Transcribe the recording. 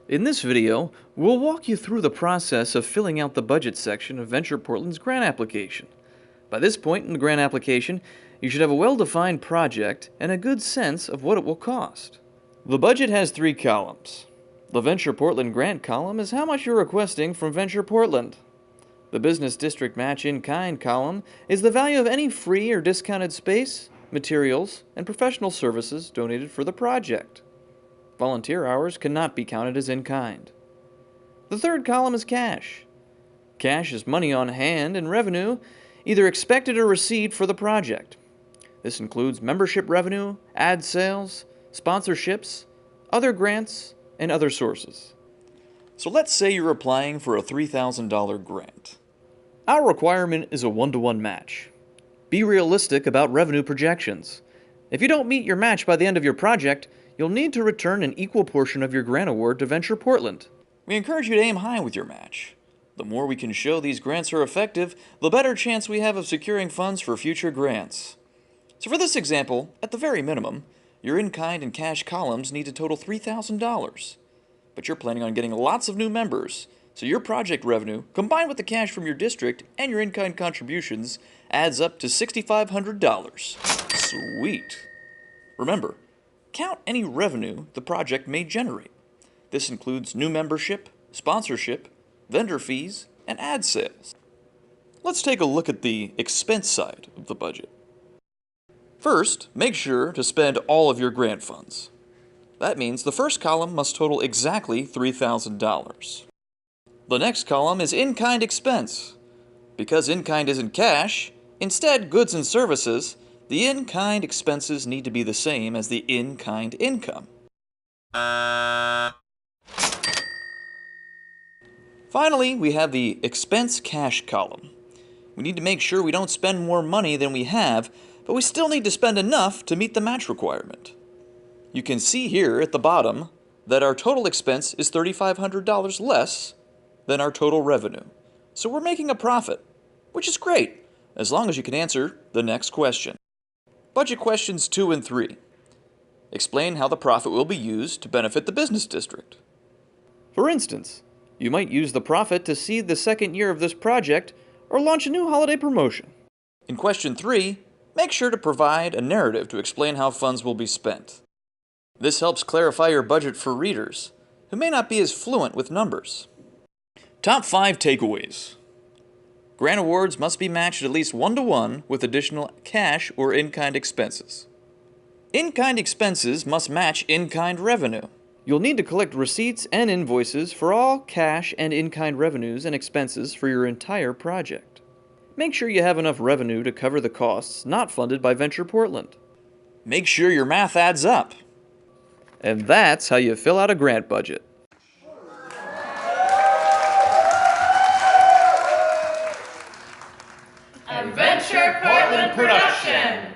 In this video, we'll walk you through the process of filling out the budget section of Venture Portland's grant application. By this point in the grant application, you should have a well-defined project and a good sense of what it will cost. The budget has 3 columns. The Venture Portland grant column is how much you're requesting from Venture Portland. The Business District Match in Kind column is the value of any free or discounted space, materials, and professional services donated for the project. Volunteer hours cannot be counted as in kind. The third column is cash. Cash is money on hand and revenue, either expected or received for the project. This includes membership revenue, ad sales, sponsorships, other grants, and other sources. So let's say you're applying for a $3,000 grant. Our requirement is a 1-to-1 match. Be realistic about revenue projections. If you don't meet your match by the end of your project, you'll need to return an equal portion of your grant award to Venture Portland. We encourage you to aim high with your match. The more we can show these grants are effective, the better chance we have of securing funds for future grants. So for this example, at the very minimum, your in-kind and cash columns need to total $3,000. But you're planning on getting lots of new members, so your project revenue, combined with the cash from your district and your in-kind contributions, adds up to $6,500. Sweet. Remember, count any revenue the project may generate. This includes new membership, sponsorship, vendor fees, and ad sales. Let's take a look at the expense side of the budget. First, make sure to spend all of your grant funds. That means the first column must total exactly $3,000. The next column is in-kind expense. Because in-kind isn't cash, instead goods and services, the in-kind expenses need to be the same as the in-kind income. Finally, we have the expense cash column. We need to make sure we don't spend more money than we have, but we still need to spend enough to meet the match requirement. You can see here at the bottom that our total expense is $3,500 less than our total revenue. So we're making a profit, which is great, as long as you can answer the next question. Budget questions 2 and 3. Explain how the profit will be used to benefit the business district. For instance, you might use the profit to seed the second year of this project or launch a new holiday promotion. In question 3, make sure to provide a narrative to explain how funds will be spent. This helps clarify your budget for readers who may not be as fluent with numbers. Top 5 takeaways. Grant awards must be matched at least 1-to-1 with additional cash or in-kind expenses. In-kind expenses must match in-kind revenue. You'll need to collect receipts and invoices for all cash and in-kind revenues and expenses for your entire project. Make sure you have enough revenue to cover the costs not funded by Venture Portland. Make sure your math adds up. And that's how you fill out a grant budget. A Venture Portland production.